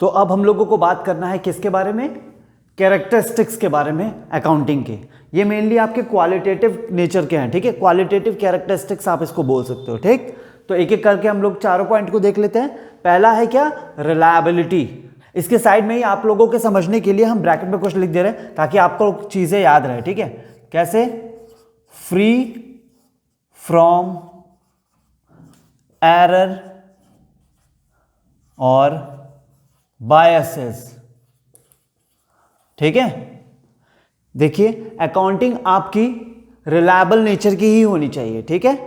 तो अब हम लोगों को बात करना है किसके बारे में, कैरेक्टरिस्टिक्स के बारे में अकाउंटिंग के। ये मेनली आपके क्वालिटेटिव नेचर के हैं, ठीक है, क्वालिटेटिव कैरेक्टरिस्टिक्स आप इसको बोल सकते हो, ठीक। तो एक एक करके हम लोग चारों पॉइंट को देख लेते हैं। पहला है क्या, रिलायबिलिटी। इसके साइड में ही आप लोगों के समझने के लिए हम ब्रैकेट में कुछ लिख दे रहे हैं ताकि आपको चीजें याद रहे, ठीक है। कैसे, फ्री फ्रॉम एरर और बायसेस, ठीक है। देखिए अकाउंटिंग आपकी रिलायबल नेचर की ही होनी चाहिए, ठीक है,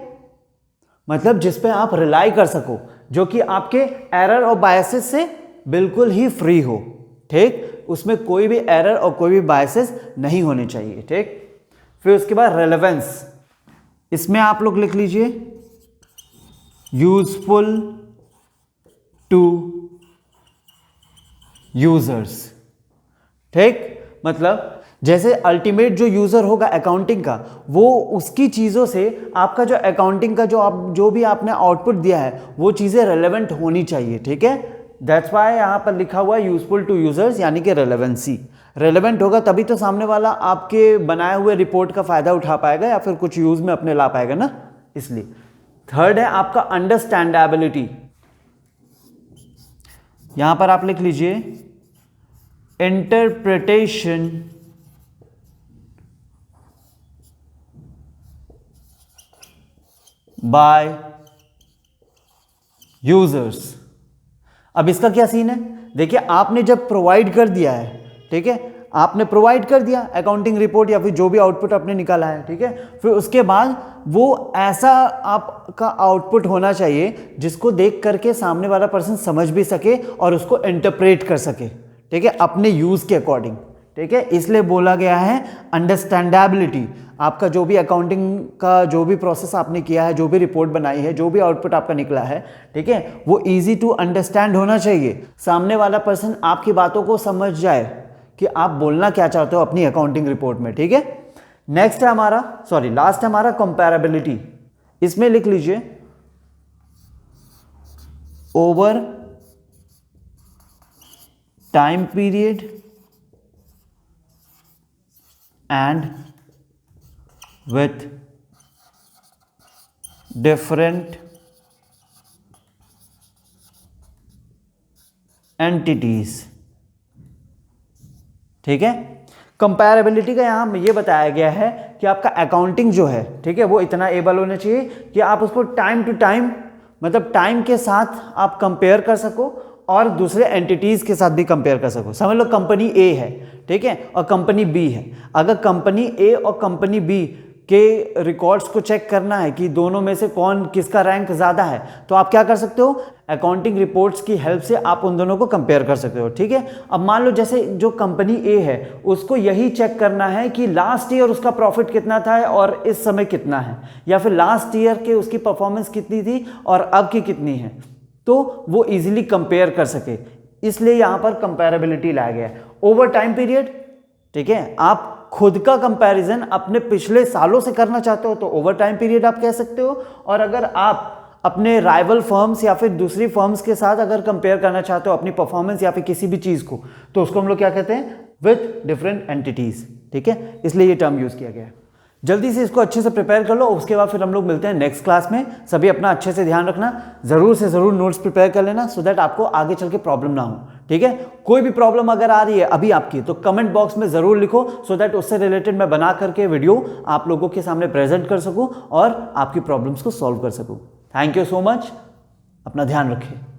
मतलब जिस पे आप रिलाई कर सको, जो कि आपके एरर और बायसेस से बिल्कुल ही फ्री हो, ठीक, उसमें कोई भी एरर और कोई भी बायसेस नहीं होने चाहिए, ठीक। फिर उसके बाद रेलेवेंस, इसमें आप लोग लिख लीजिए यूजफुल टू यूजर्स, ठीक, मतलब जैसे अल्टीमेट जो यूजर होगा अकाउंटिंग का, वो उसकी चीजों से आपका जो अकाउंटिंग का जो भी आपने आउटपुट दिया है वो चीजें रेलेवेंट होनी चाहिए, ठीक है। दैट्स व्हाई यहां पर लिखा हुआ है यूजफुल टू यूजर्स, यानी कि रेलेवेंसी। रेलेवेंट होगा तभी तो सामने वाला आपके बनाए हुए रिपोर्ट का फायदा उठा पाएगा या फिर कुछ यूज में अपने ला पाएगा ना, इसलिए। थर्ड है आपका अंडरस्टैंडेबिलिटी। यहां पर आप लिख लीजिए इंटरप्रिटेशन बाय यूजर्स। अब इसका क्या सीन है, देखिए आपने जब प्रोवाइड कर दिया है, ठीक है, आपने प्रोवाइड कर दिया अकाउंटिंग रिपोर्ट या फिर जो भी आउटपुट आपने निकाला है, ठीक है, फिर उसके बाद वो ऐसा आपका आउटपुट होना चाहिए जिसको देख करके सामने वाला पर्सन समझ भी सके और उसको इंटरप्रेट कर सके, ठीक है, अपने यूज के अकॉर्डिंग, ठीक है। इसलिए बोला गया है अंडरस्टैंडेबिलिटी। आपका जो भी अकाउंटिंग का जो भी प्रोसेस आपने किया है, जो भी रिपोर्ट बनाई है, जो भी आउटपुट आपका निकला है, ठीक है, वो इजी टू अंडरस्टैंड होना चाहिए। सामने वाला पर्सन आपकी बातों को समझ जाए कि आप बोलना क्या चाहते हो अपनी अकाउंटिंग रिपोर्ट में, ठीक है। नेक्स्ट है हमारा, सॉरी लास्ट है हमारा कंपैरेबिलिटी। इसमें लिख लीजिए over time period and with different entities, ठीक है। कंपैरेबिलिटी का यहां ये बताया गया है कि आपका अकाउंटिंग जो है, ठीक है, वो इतना एबल होना चाहिए कि आप उसको टाइम टू टाइम, मतलब टाइम के साथ आप कंपेयर कर सको और दूसरे एंटिटीज के साथ भी कंपेयर कर सको। समझ लो कंपनी ए है, ठीक है, और कंपनी बी है। अगर कंपनी ए और कंपनी बी के रिकॉर्ड्स को चेक करना है कि दोनों में से कौन किसका रैंक ज़्यादा है, तो आप क्या कर सकते हो, अकाउंटिंग रिपोर्ट्स की हेल्प से आप उन दोनों को कंपेयर कर सकते हो, ठीक है। अब मान लो जैसे जो कंपनी ए है उसको यही चेक करना है कि लास्ट ईयर उसका प्रॉफिट कितना था और इस समय कितना है, या फिर लास्ट ईयर के उसकी परफॉर्मेंस कितनी थी और अब की कितनी है, तो वो इजीली कंपेयर कर सके, इसलिए यहां पर कंपैरेबिलिटी लाया गया है। ओवर टाइम पीरियड, ठीक है, आप खुद का कंपैरिजन अपने पिछले सालों से करना चाहते हो तो ओवर टाइम पीरियड आप कह सकते हो, और अगर आप अपने राइवल फर्म्स या फिर दूसरी फर्म्स के साथ अगर कंपेयर करना चाहते हो अपनी परफॉर्मेंस या फिर किसी भी चीज को, तो उसको हम लोग क्या कहते हैं, विथ डिफरेंट एंटिटीज, ठीक है, इसलिए ये टर्म यूज किया गया है। जल्दी से इसको अच्छे से प्रिपेयर कर लो, उसके बाद फिर हम लोग मिलते हैं नेक्स्ट क्लास में। सभी अपना अच्छे से ध्यान रखना, जरूर से जरूर नोट्स प्रिपेयर कर लेना सो दैट आपको आगे चल के प्रॉब्लम ना हो, ठीक है। कोई भी प्रॉब्लम अगर आ रही है अभी आपकी, तो कमेंट बॉक्स में जरूर लिखो सो दैट उससे रिलेटेड मैं बना करके वीडियो आप लोगों के सामने प्रेजेंट कर सकूं और आपकी प्रॉब्लम्स को सॉल्व कर सकूं। थैंक यू सो मच, अपना ध्यान रखें।